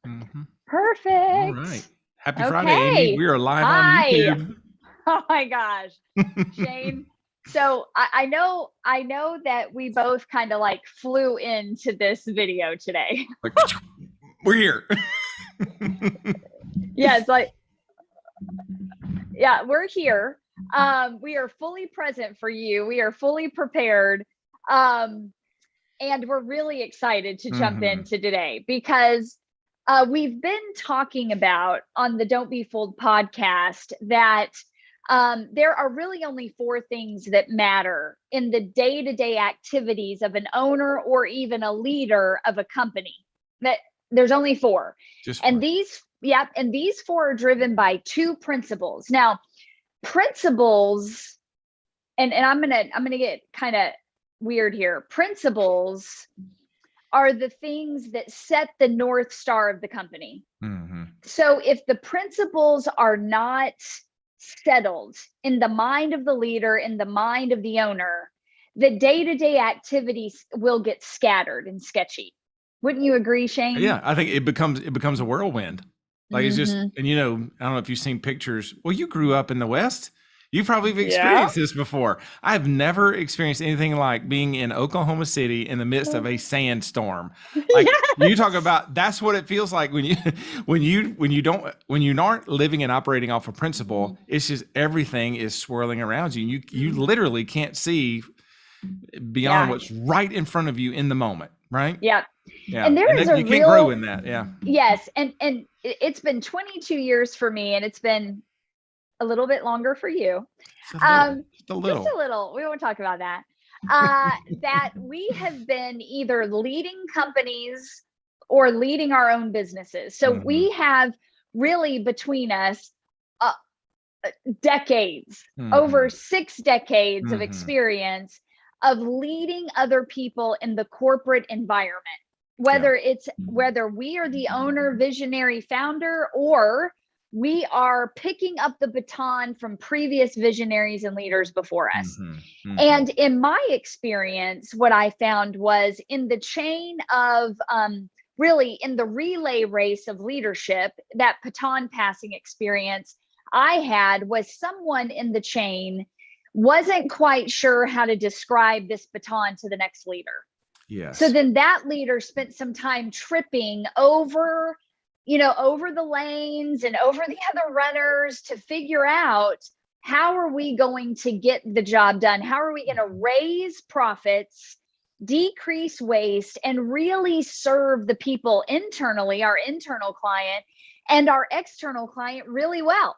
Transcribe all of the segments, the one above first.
Mm-hmm. All right. Perfect. Happy Friday, Amy. Okay. We are live on Hi. YouTube. Oh my gosh, Shane. So I know that we both kind of like flew into this video today. Like, we're here. Yeah, it's like, yeah, we're here. We are fully present for you. We are fully prepared. Um, and we're really excited to jump Mm-hmm. into today because we've been talking about on the Don't Be Fooled podcast that there are really only four things that matter in the day-to-day activities of an owner or even a leader of a company. That there's only four. Just And four. these four are driven by two principles. Now, principles, and I'm gonna get kind of weird here. Principles are the things that set the North Star of the company. Mm-hmm. So if the principles are not settled in the mind of the leader, in the mind of the owner, the day-to-day activities will get scattered and sketchy. Wouldn't you agree, Shane? Yeah, I think it becomes a whirlwind. Like it's just, Mm-hmm. and I don't know if you've seen pictures. Well, you grew up in the West. You probably have Yeah. experienced this before. I've never experienced anything like being in Oklahoma City in the midst of a sandstorm. Like you talk Yes. about, that's what it feels like when you when you aren't living and operating off a principle. It's just everything is swirling around you. You literally can't see beyond Yeah. what's right in front of you in the moment, right? Yeah. Yeah, And there and is then a you can't grow real, in that. Yeah. yes, and it's been 22 years for me, and it's been a little bit longer for you. Just a little, just a Just little. a little. We won't talk about that. That we have been either leading companies or leading our own businesses. So Mm-hmm. we have really between us uh, decades, Mm-hmm. over 6 decades of Mm-hmm. experience of leading other people in the corporate environment. Yeah. Whether we are the owner, visionary, founder, or we are picking up the baton from previous visionaries and leaders before us. Mm-hmm. Mm-hmm. And in my experience, what I found was in the chain of really in the relay race of leadership, that baton passing experience I had was someone in the chain wasn't quite sure how to describe this baton to the next leader. So Yes. then that leader spent some time tripping over, over the lanes and over the other runners to figure out how are we going to get the job done? How are we going to raise profits, decrease waste, and really serve the people internally, our internal client and our external client really well?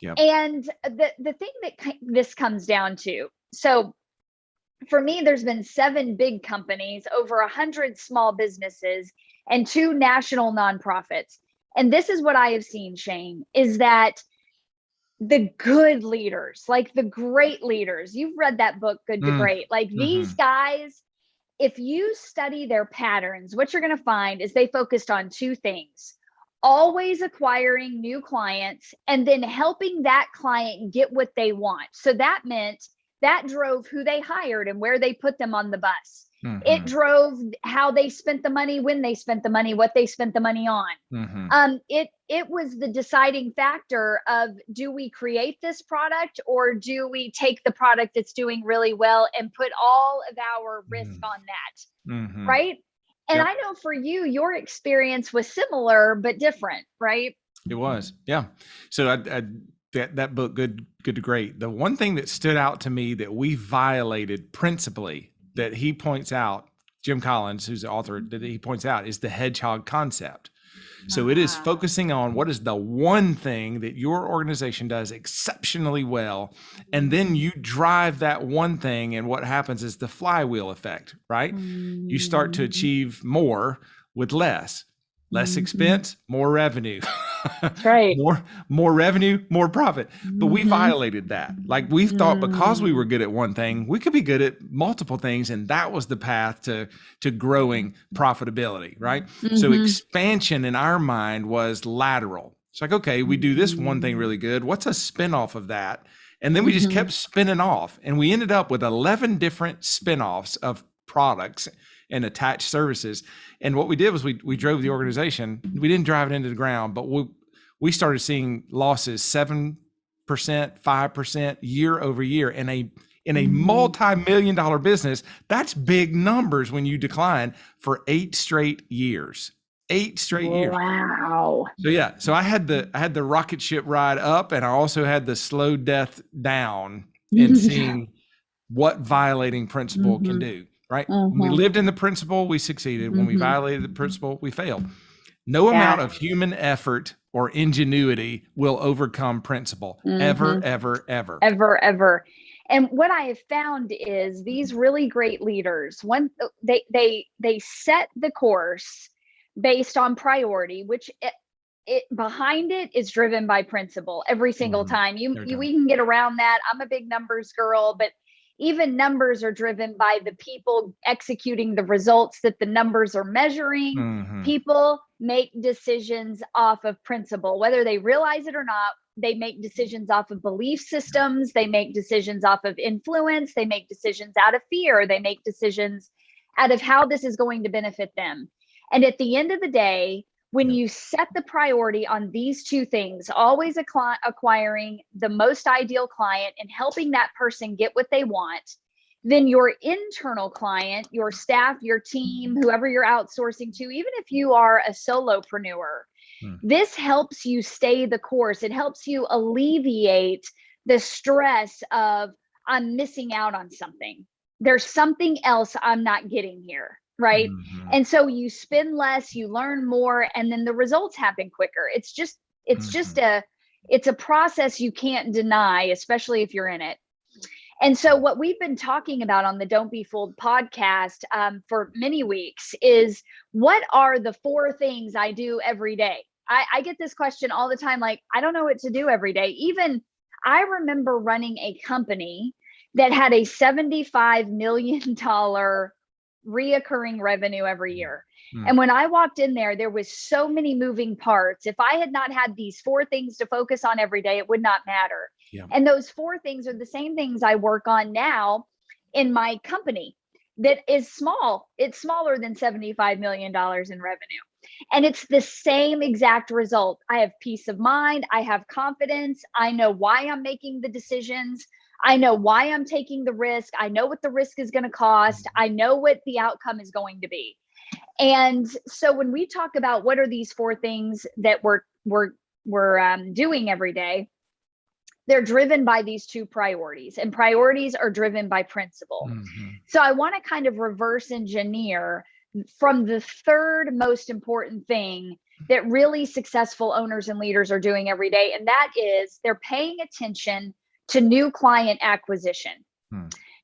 Yep. And the thing that this comes down to, so for me, there's been 7 big companies, over 100 small businesses, and 2 national nonprofits. And this is what I have seen, Shane, is that the good leaders, like the great leaders, you've read that book, Good to Great, like Mm-hmm. these guys, if you study their patterns, what you're going to find is they focused on 2 things: always acquiring new clients and then helping that client get what they want. So that meant that drove who they hired and where they put them on the bus. It Mm-hmm. drove how they spent the money, when they spent the money, what they spent the money on. Mm-hmm. It was the deciding factor of, do we create this product or do we take the product that's doing really well and put all of our risk on that, Mm-hmm. right? And Yep. I know for you, your experience was similar but different, right? It was. Yeah. So that book, Good to Great. The one thing that stood out to me that we violated principally, that he points out, Jim Collins, who's the author, that he points out, is the hedgehog concept. So it is focusing on what is the one thing that your organization does exceptionally well. And then you drive that one thing, and what happens is the flywheel effect, right? You start to achieve more with less expense, more revenue. That's right. more revenue, more profit. But we violated that. Like we thought because we were good at one thing, we could be good at multiple things. And that was the path to growing profitability, right? So expansion in our mind was lateral. It's like, okay, we do this one thing really good. What's a spinoff of that? And then we just kept spinning off. And we ended up with 11 different spinoffs of products and attached services. And what we did was we drove the organization. We didn't drive it into the ground, but we started seeing losses 7%, 5% year over year in a multi-million-dollar business. That's big numbers when you decline for 8 straight years. 8 straight years. Wow. So yeah, so I had the rocket ship ride up, and I also had the slow death down in seeing what violating principle can do, right? When we lived in the principle, we succeeded. When we violated the principle, we failed. No amount of human effort or ingenuity will overcome principle, ever, ever, ever. Ever, ever. And what I have found is these really great leaders, when they set the course based on priority, which it behind it is driven by principle every single time. We can get around that. I'm a big numbers girl, but even numbers are driven by the people executing the results that the numbers are measuring. People make decisions off of principle, whether they realize it or not. They make decisions off of belief systems. They make decisions off of influence. They make decisions out of fear. They make decisions out of how this is going to benefit them. And at the end of the day, when you set the priority on these two things, always acquiring the most ideal client and helping that person get what they want, then your internal client, your staff, your team, whoever you're outsourcing to, even if you are a solopreneur, this helps you stay the course. It helps you alleviate the stress of, I'm missing out on something. There's something else I'm not getting here. Right. And so you spend less, you learn more, and then the results happen quicker. It's a process you can't deny, especially if you're in it. And so what we've been talking about on the Don't Be Fooled podcast for many weeks is, what are the 4 things I do every day? I get this question all the time. Like, I don't know what to do every day. Even I remember running a company that had a $75 million reoccurring revenue every year. And when I walked in there was so many moving parts. If I had not had these 4 things to focus on every day, it would not matter. And those 4 things are the same things I work on now in my company that is small. It's smaller than $75 million in revenue. And it's the same exact result. I have peace of mind. I have confidence. I know why I'm making the decisions. I know why I'm taking the risk. I know what the risk is going to cost. I know what the outcome is going to be. And so when we talk about what are these 4 things that we're doing every day, they're driven by these 2 priorities, and priorities are driven by principle. So I want to kind of reverse engineer from the 3rd most important thing that really successful owners and leaders are doing every day. And that is, they're paying attention to new client acquisition.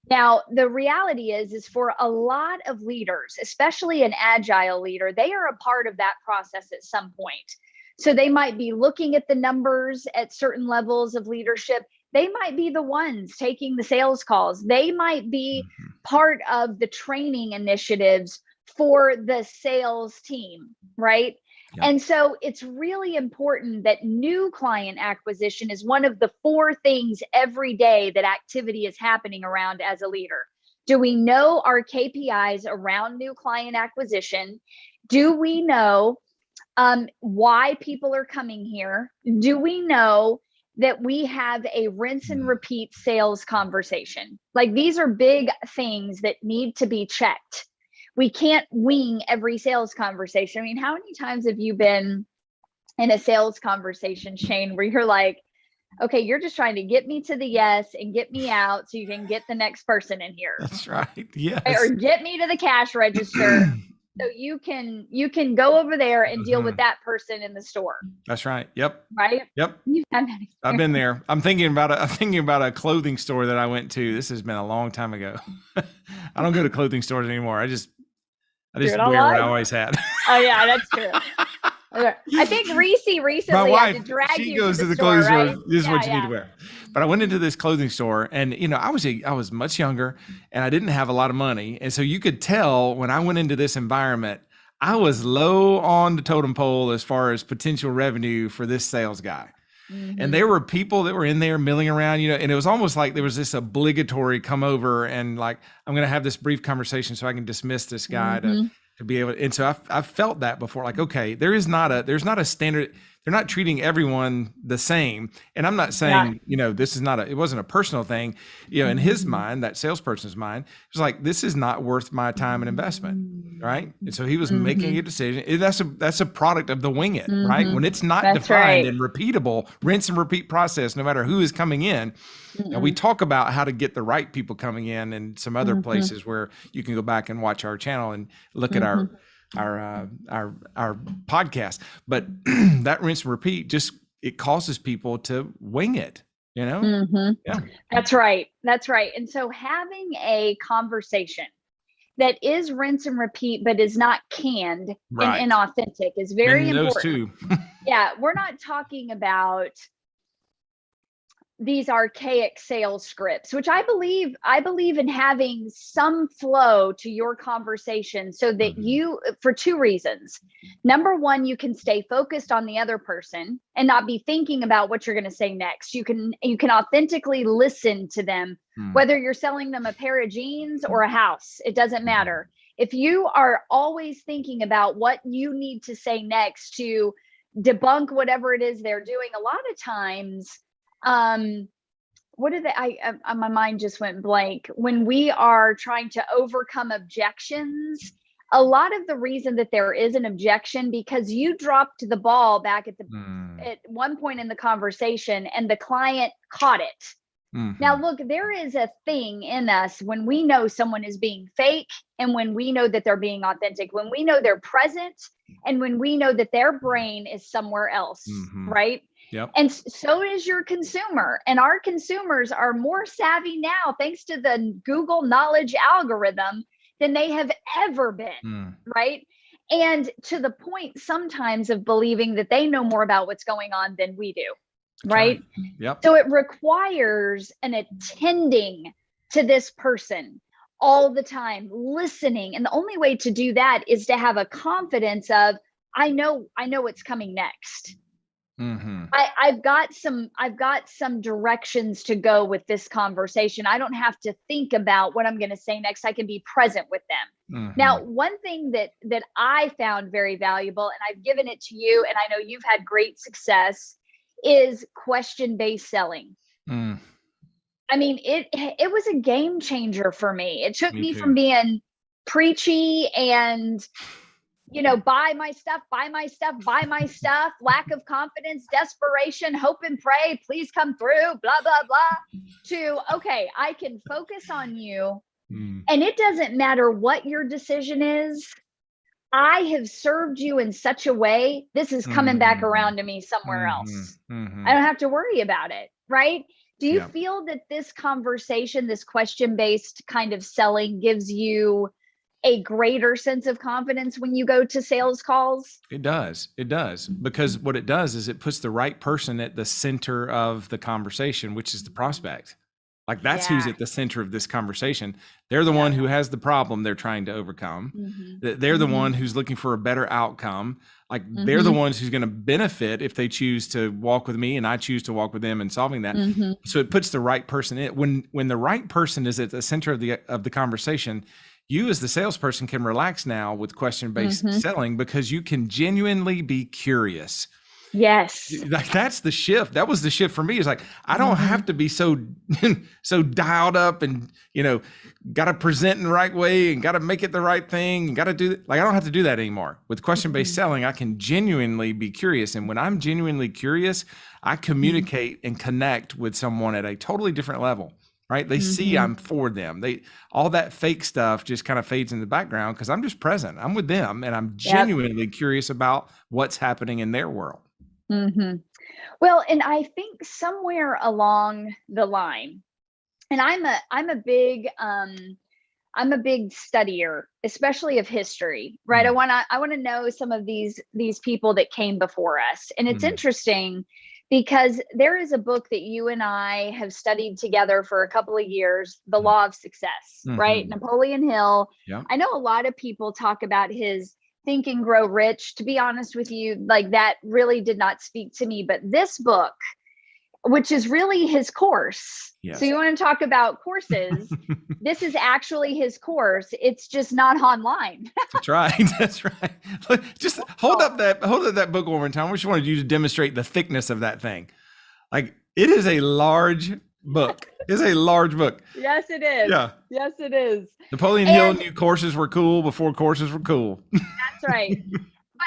Now, the reality is for a lot of leaders, especially an agile leader, they are a part of that process at some point. So they might be looking at the numbers at certain levels of leadership. They might be the ones taking the sales calls. They might be part of the training initiatives for the sales team, right? And so it's really important that new client acquisition is one of the 4 things every day that activity is happening around as a leader. Do we know our KPIs around new client acquisition? Do we know why people are coming here? Do we know that we have a rinse and repeat sales conversation? Like, these are big things that need to be checked. We can't wing every sales conversation. I mean, how many times have you been in a sales conversation, Shane, where you're like, okay, you're just trying to get me to the yes and get me out so you can get the next person in here. That's right. Yes. Or get me to the cash register so you can go over there and deal with that person in the store. That's right. Yep. Right? Yep. You've had that experience. I've been there. I'm thinking about a clothing store that I went to. This has been a long time ago. I don't go to clothing stores anymore. I just wear what I always had. Oh yeah, that's true. Okay. I think Reese recently My wife, had to drag she you goes to the store, clothing right? store. This is what you need to wear. But I went into this clothing store, and I was much younger, and I didn't have a lot of money, and so you could tell when I went into this environment, I was low on the totem pole as far as potential revenue for this sales guy. And there were people that were in there milling around, and it was almost like there was this obligatory come over and like, I'm going to have this brief conversation so I can dismiss this guy to be able. And so I've felt that before. Like, okay, there's not a standard. They're not treating everyone the same. And I'm not saying, this is it wasn't a personal thing, in his mind, that salesperson's mind, it was like, this is not worth my time and investment. Right. And so he was making a decision. And that's a product of the wing it, right? When it's not defined and repeatable, rinse and repeat process, no matter who is coming in. Now, we talk about how to get the right people coming in and some other places where you can go back and watch our channel and look at our podcast, but that rinse and repeat it causes people to wing it, Yeah. That's right. And so having a conversation that is rinse and repeat, but is not canned and inauthentic is very important. Those two. Yeah. We're not talking about these archaic sales scripts, which I believe in having some flow to your conversation so that you, for two reasons. Number one, you can stay focused on the other person and not be thinking about what you're going to say next. You can authentically listen to them, whether you're selling them a pair of jeans or a house, it doesn't matter. If you are always thinking about what you need to say next to debunk whatever it is they're doing, a lot of times, what are my mind just went blank. When we are trying to overcome objections, a lot of the reason that there is an objection because you dropped the ball back at one point in the conversation and the client caught it. Now, look, there is a thing in us when we know someone is being fake and when we know that they're being authentic, when we know they're present and when we know that their brain is somewhere else, right? Yep. And so is your consumer. And our consumers are more savvy now, thanks to the Google knowledge algorithm, than they have ever been, right? And to the point sometimes of believing that they know more about what's going on than we do, right? Yep. So it requires an attending to this person all the time, listening. And the only way to do that is to have a confidence of, I know what's coming next. I've got some directions to go with this conversation. I don't have to think about what I'm going to say next. I can be present with them. Now, one thing that I found very valuable, and I've given it to you, and I know you've had great success, is question-based selling. I mean, it was a game changer for me. It took me from being preachy and buy my stuff, lack of confidence, desperation, hope and pray, please come through, blah, blah, blah, to, okay, I can focus on you. And it doesn't matter what your decision is. I have served you in such a way, this is coming back around to me somewhere else. I don't have to worry about it, right? Do you feel that this conversation, this question-based kind of selling gives you a greater sense of confidence when you go to sales calls? It does. Because what it does is it puts the right person at the center of the conversation, which is the prospect. Like that's who's at the center of this conversation. They're the one who has the problem they're trying to overcome. They're the one who's looking for a better outcome. Like they're the ones who's going to benefit if they choose to walk with me and I choose to walk with them in solving that. So it puts the right person in. When the right person is at the center of the conversation, you as the salesperson can relax now with question-based selling because you can genuinely be curious. Yes. Like that's the shift. That was the shift for me. It's like, I don't have to be so dialed up and, got to present in the right way and got to make it the right thing and got to do that. Like, I don't have to do that anymore. With question-based selling, I can genuinely be curious. And when I'm genuinely curious, I communicate and connect with someone at a totally different level. Right? They see I'm for them. All that fake stuff just kind of fades in the background because I'm just present. I'm with them and I'm genuinely curious about what's happening in their world. Well, and I think somewhere along the line, and I'm a big studier, especially of history, right? I want to know some of these people that came before us. And it's interesting because there is a book that you and I have studied together for a couple of years, The Law of Success, right? Napoleon Hill. Yeah. I know a lot of people talk about his Think and Grow Rich. To be honest with you, like that really did not speak to me. But this book, which is really his course. Yes. So you want to talk about courses? This is actually his course. It's just not online. That's right. That's right. Just hold up that book one more time. I just wanted you to demonstrate the thickness of that thing. Like, it is a large book. It's a large book. Yes, it is. Yeah. Yes, it is. Napoleon Hill knew courses were cool before courses were cool. That's right.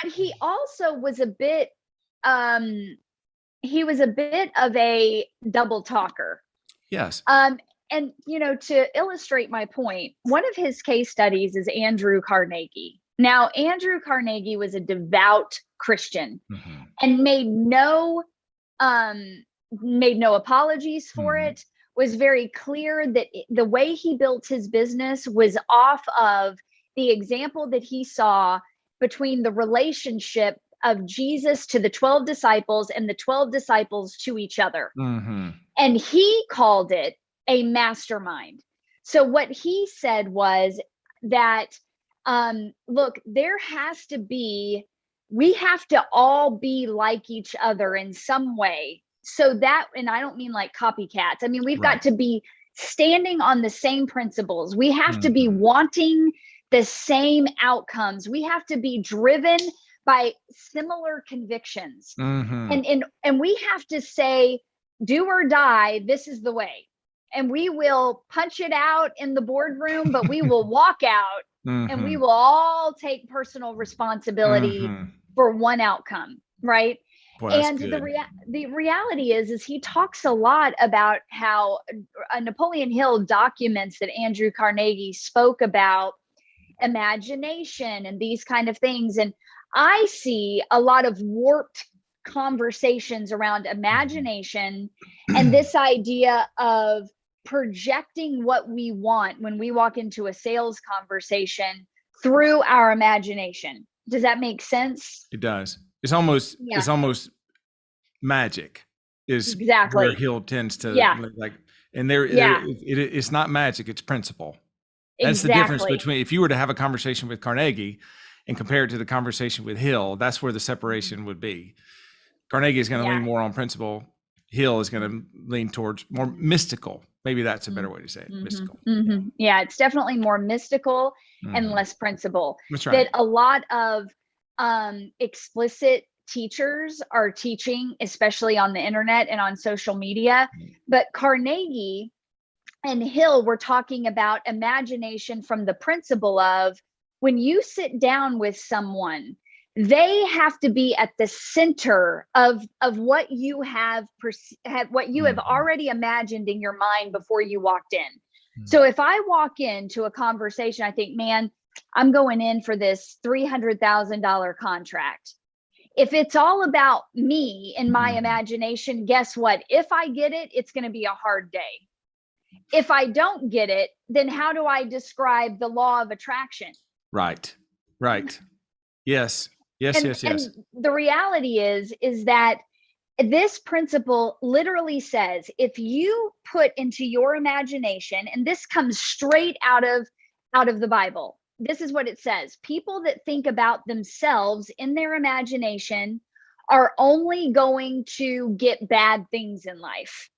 But he also was a bit of a double talker. Yes. And to illustrate my point, one of his case studies is Andrew Carnegie. Now, Andrew Carnegie was a devout Christian and made no apologies for it, was very clear that the way he built his business was off of the example that he saw between the relationship of Jesus to the 12 disciples and the 12 disciples to each other. And he called it a mastermind. So what he said was that, look, we have to all be like each other in some way. So that, and I don't mean like copycats. I mean, we've got to be standing on the same principles. We have to be wanting the same outcomes. We have to be driven by similar convictions. And we have to say, do or die, this is the way. And we will punch it out in the boardroom, but we will walk out and we will all take personal responsibility for one outcome, right? Boy, and the reality is he talks a lot about how Napoleon Hill documents that Andrew Carnegie spoke about imagination and these kind of things. And I see a lot of warped conversations around imagination and this idea of projecting what we want when we walk into a sales conversation through our imagination. Does that make sense? It does. It's almost magic is exactly where Hill tends to like, and it's not magic, it's principle. That's the difference between, if you were to have a conversation with Carnegie and compare it to the conversation with Hill, that's where the separation would be. Carnegie is going to lean more on principle. Hill is going to lean towards more mystical. Maybe that's a better way to say it. Mystical. Yeah, it's definitely more mystical and less principle. That's right. That a lot of explicit teachers are teaching, especially on the internet and on social media. But Carnegie and Hill were talking about imagination from the principle of, when you sit down with someone, they have to be at the center of what you have already imagined in your mind before you walked in. So if I walk into a conversation, I think, man, I'm going in for this $300,000 contract. If it's all about me and my imagination, guess what? If I get it, it's going to be a hard day. If I don't get it, then how do I describe the law of attraction? Right. Yes. And the reality is that this principle literally says, if you put into your imagination, and this comes straight out of the Bible, this is what it says: people that think about themselves in their imagination are only going to get bad things in life.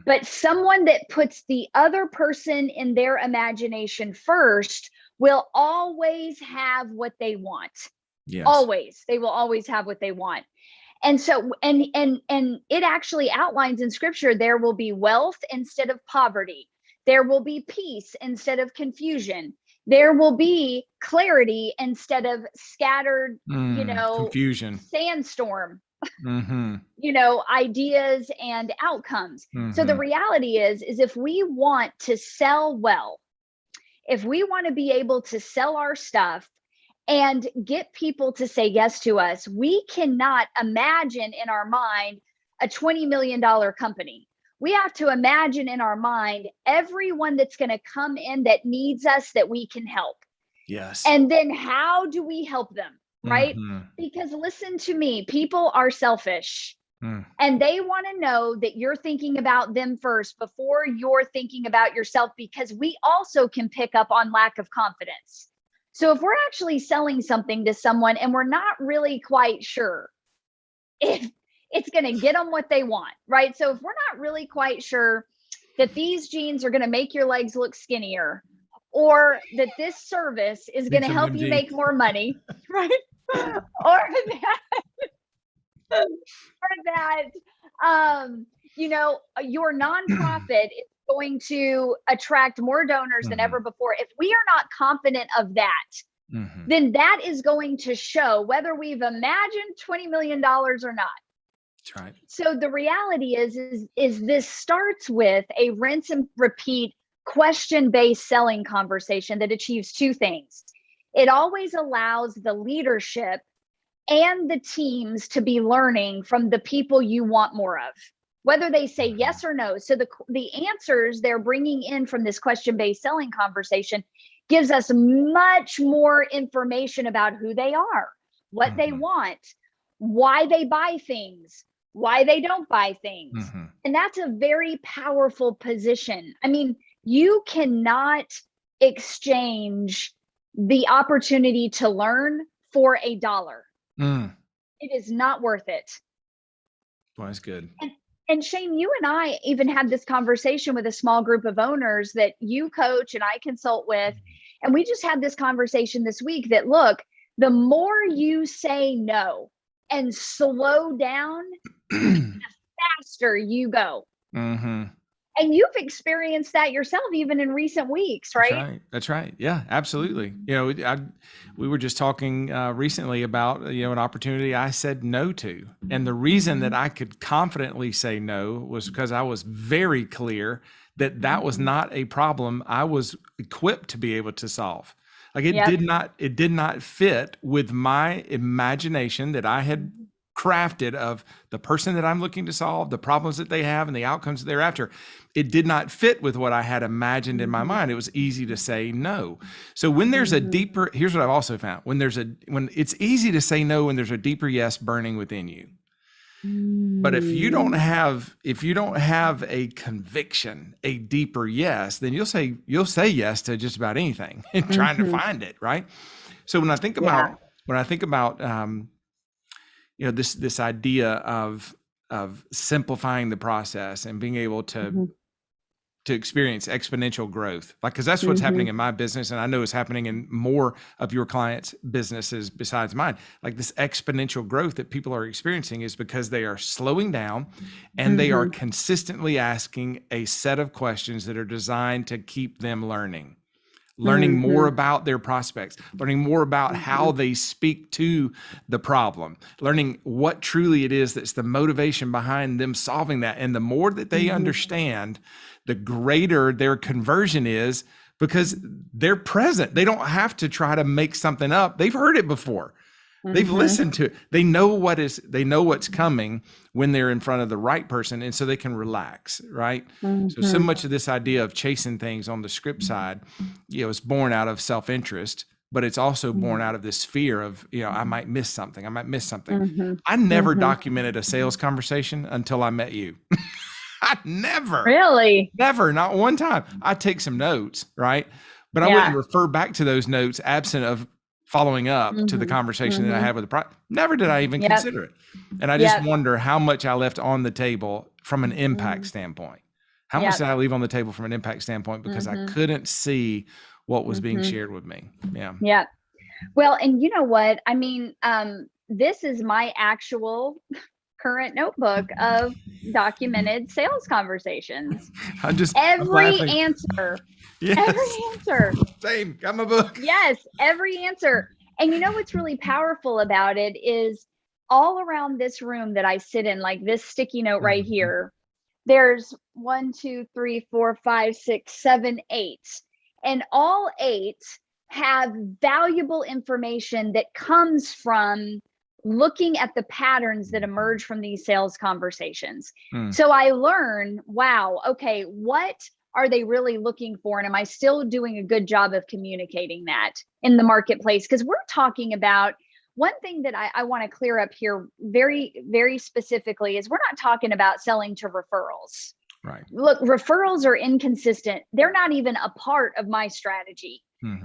But someone that puts the other person in their imagination first will always have what they want. Yes. Always. They will always have what they want. And so, and it actually outlines in scripture, there will be wealth instead of poverty. There will be peace instead of confusion. There will be clarity instead of scattered, confusion, sandstorm, ideas and outcomes. So the reality is if we want to sell well, if we want to be able to sell our stuff and get people to say yes to us, we cannot imagine in our mind a $20 million company. We have to imagine in our mind everyone that's going to come in that needs us, that we can help. Yes. And then how do we help them? Right? Because listen to me, people are selfish and they want to know that you're thinking about them first before you're thinking about yourself, because we also can pick up on lack of confidence. So if we're actually selling something to someone and we're not really quite sure if it's going to get them what they want, right? So if we're not really quite sure that these jeans are going to make your legs look skinnier, or that this service is going to help you make more money, right? or that your nonprofit is going to attract more donors than ever before. If we are not confident of that, then that is going to show whether we've imagined $20 million or not. That's right. So the reality is this starts with a rinse and repeat question-based selling conversation that achieves two things. It always allows the leadership and the teams to be learning from the people you want more of, whether they say yes or no. So the answers they're bringing in from this question-based selling conversation gives us much more information about who they are, what they want, why they buy things, why they don't buy things. And that's a very powerful position. I mean, you cannot exchange the opportunity to learn for $1. It is not worth it. Well, that's good. And Shane, you and I even had this conversation with a small group of owners that you coach and I consult with. And we just had this conversation this week that, look, the more you say no and slow down, the faster you go. And you've experienced that yourself, even in recent weeks, right? That's right. Yeah, absolutely. We were just talking recently about, an opportunity I said no to. And the reason that I could confidently say no was because I was very clear that was not a problem I was equipped to be able to solve. Like it did not fit with my imagination that I had crafted of the person that I'm looking to solve, the problems that they have and the outcomes thereafter. It did not fit with what I had imagined in my mind. It was easy to say no. So when there's a deeper, here's what I've also found, when it's easy to say no, when there's a deeper yes burning within you. But if you don't have a conviction, a deeper yes, then you'll say yes to just about anything and trying to find it, right? So when I think about this idea of simplifying the process and being able to experience exponential growth, because that's what's happening in my business, and I know it's happening in more of your clients' businesses besides mine. Like this exponential growth that people are experiencing is because they are slowing down and they are consistently asking a set of questions that are designed to keep them learning more about their prospects, learning more about how they speak to the problem, learning what truly it is that's the motivation behind them solving that. And the more that they understand, the greater their conversion is, because they're present. They don't have to try to make something up. They've heard it before. They've listened to it. They know what's coming when they're in front of the right person. And so they can relax, right? So much of this idea of chasing things on the script side, is born out of self-interest, but it's also born out of this fear of, I might miss something. I never documented a sales conversation until I met you. I never. Really? Never, not one time. I take some notes, right? But I wouldn't refer back to those notes absent of following up to the conversation that I had with the never did I even consider it. And I just wonder how much I left on the table from an impact standpoint. How much did I leave on the table from an impact standpoint because I couldn't see what was being shared with me. Yeah. Well, and you know what? I mean, this is my actual current notebook of documented sales conversations. Every answer. Yes. Every answer. Same. Got my book. Yes, every answer. And you know what's really powerful about it is all around this room that I sit in, like this sticky note right here, there's 1, 2, 3, 4, 5, 6, 7, 8. And all 8 have valuable information that comes from looking at the patterns that emerge from these sales conversations. So I learn, wow, okay, what are they really looking for? And am I still doing a good job of communicating that in the marketplace? Because we're talking about one thing that I want to clear up here very, very specifically is we're not talking about selling to referrals. Right. Look, referrals are inconsistent. They're not even a part of my strategy.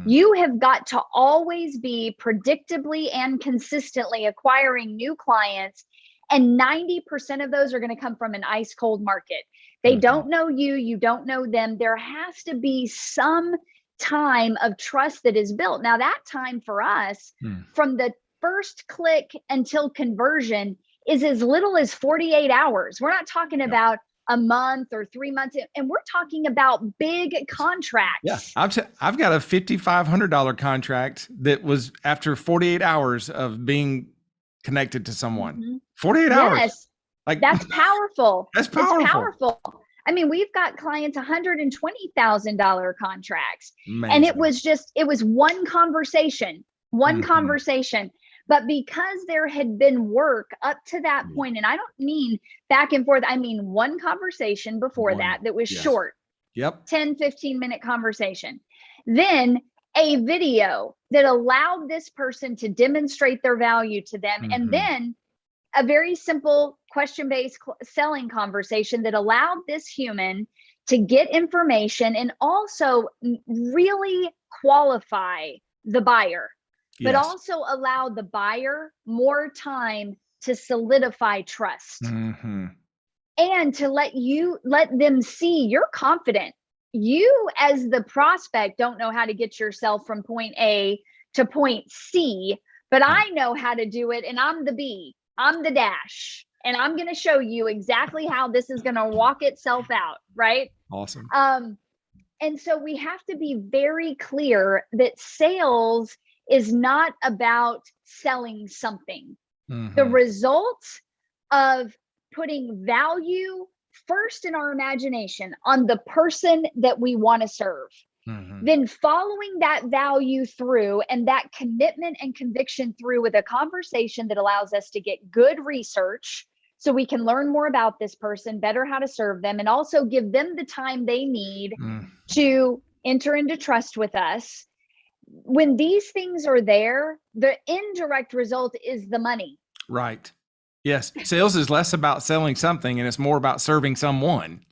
You have got to always be predictably and consistently acquiring new clients And 90% of those are going to come from an ice cold market. They don't know you, you don't know them. There has to be some time of trust that is built. Now, that time for us from the first click until conversion is as little as 48 hours. We're not talking about a month or 3 months, and we're talking about big contracts. Yeah, I've got a $5,500 contract that was after 48 hours of being connected to someone. 48 hours. Yes, like that's powerful. That's powerful. It's powerful. I mean, we've got clients $120,000 contracts, Amazing. and it was one conversation, conversation. But because there had been work up to that point, and I don't mean back and forth, I mean one conversation before that was short. 10, 15-minute conversation. Then a video that allowed this person to demonstrate their value to them. And then a very simple question-based selling conversation that allowed this human to get information and also really qualify the buyer. But also allow the buyer more time to solidify trust and to let them see you're confident. You as the prospect don't know how to get yourself from point A to point C, but I know how to do it. And I'm the B, I'm the dash, and I'm going to show you exactly how this is going to walk itself out. Right. Awesome. And so we have to be very clear that sales is not about selling something. The results of putting value first in our imagination on the person that we want to serve, then following that value through and that commitment and conviction through with a conversation that allows us to get good research so we can learn more about this person, better how to serve them, and also give them the time they need to enter into trust with us. When these things are there, the indirect result is the money. Right. Yes. Sales is less about selling something and it's more about serving someone.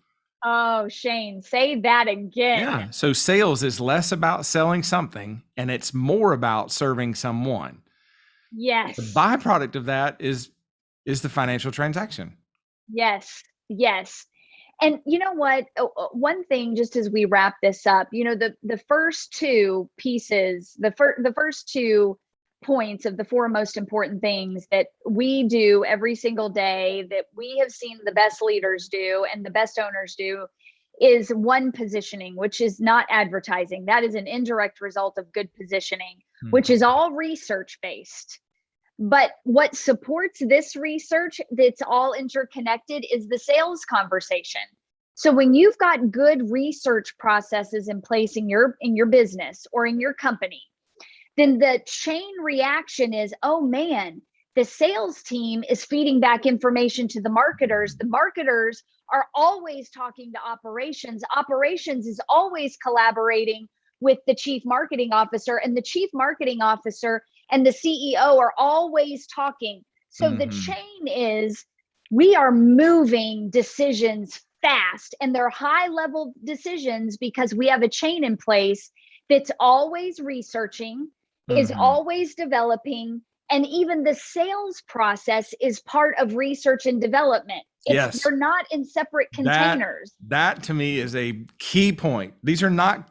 Oh, Shane, say that again. Yeah. So sales is less about selling something and it's more about serving someone. Yes. The byproduct of that is the financial transaction. Yes. Yes. And you know what? One thing, just as we wrap this up, the first two pieces, the first 2 points of the 4 most important things that we do every single day that we have seen the best leaders do and the best owners do is one, positioning, which is not advertising. That is an indirect result of good positioning, which is all research based. But what supports this research that's all interconnected is the sales conversation. So when you've got good research processes in place in your business or in your company, then the chain reaction is, oh man, the sales team is feeding back information to the marketers. The marketers are always talking to operations. Operations is always collaborating with the chief marketing officer, and the chief marketing officer and the CEO are always talking. So the chain is, we are moving decisions fast, and they're high level decisions because we have a chain in place that's always researching, is always developing, and even the sales process is part of research and development. They're not in separate containers. That to me is a key point. These are not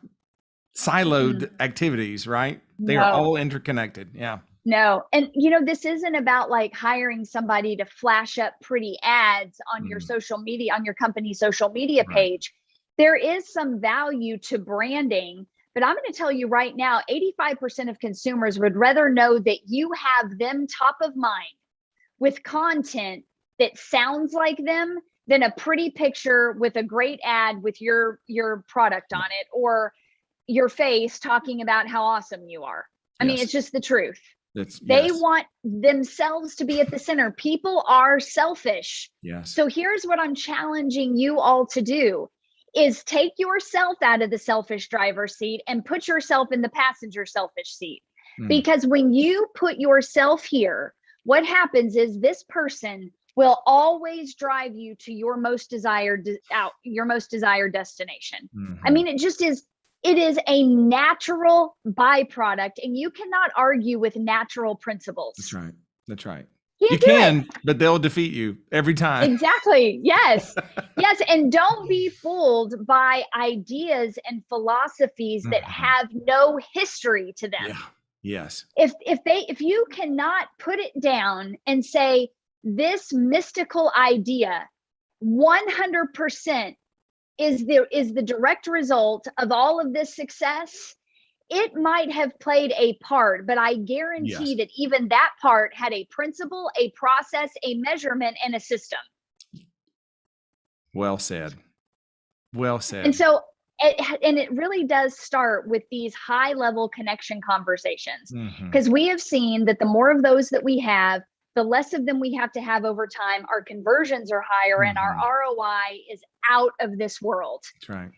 siloed activities, right? They are all interconnected. Yeah. No. And this isn't about like hiring somebody to flash up pretty ads on your social media, on your company's social media page. There is some value to branding, but I'm going to tell you right now, 85% of consumers would rather know that you have them top of mind with content that sounds like them than a pretty picture with a great ad with your product on it or your face talking about how awesome you are. I mean, it's just the truth. They want themselves to be at the center. People are selfish. Yes. So here's what I'm challenging you all to do is take yourself out of the selfish driver's seat and put yourself in the passenger selfish seat. Because when you put yourself here, what happens is this person will always drive you to your most desired destination. I mean, it just is. It is a natural byproduct, and you cannot argue with natural principles. That's right. You can, but they'll defeat you every time. Exactly. Yes. Yes. And don't be fooled by ideas and philosophies that have no history to them. Yeah. Yes. If you cannot put it down and say, this mystical idea 100% is the direct result of all of this success, it might have played a part, but I guarantee that even that part had a principle, a process, a measurement, and a system. Well said. Well said. And so, it really does start with these high level connection conversations, because we have seen that the more of those that we have, the less of them we have to have over time. Our conversions are higher and our ROI is out of this world. That's right.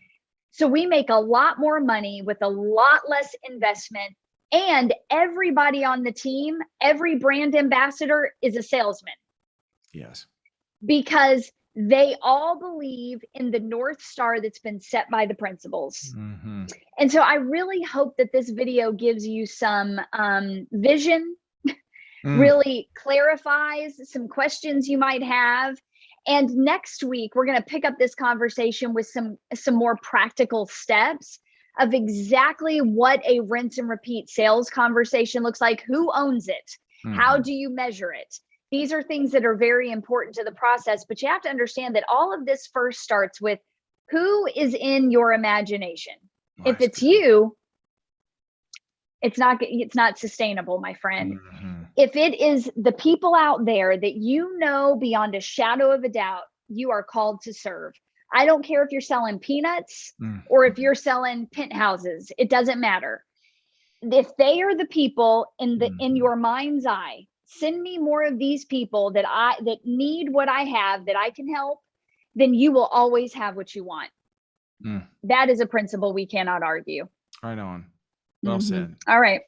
So we make a lot more money with a lot less investment, and everybody on the team, every brand ambassador is a salesman. Yes. Because they all believe in the North Star that's been set by the principles. And so I really hope that this video gives you some vision, really clarifies some questions you might have. And next week, we're going to pick up this conversation with some more practical steps of exactly what a rinse and repeat sales conversation looks like. Who owns it? How do you measure it? These are things that are very important to the process, but you have to understand that all of this first starts with who is in your imagination. If it's you, it's not sustainable, my friend. If it is the people out there that you know beyond a shadow of a doubt, you are called to serve. I don't care if you're selling peanuts or if you're selling penthouses, it doesn't matter. If they are the people in your mind's eye, send me more of these people that need what I have, that I can help, then you will always have what you want. That is a principle we cannot argue. Right on. Well said. All right.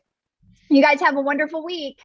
You guys have a wonderful week.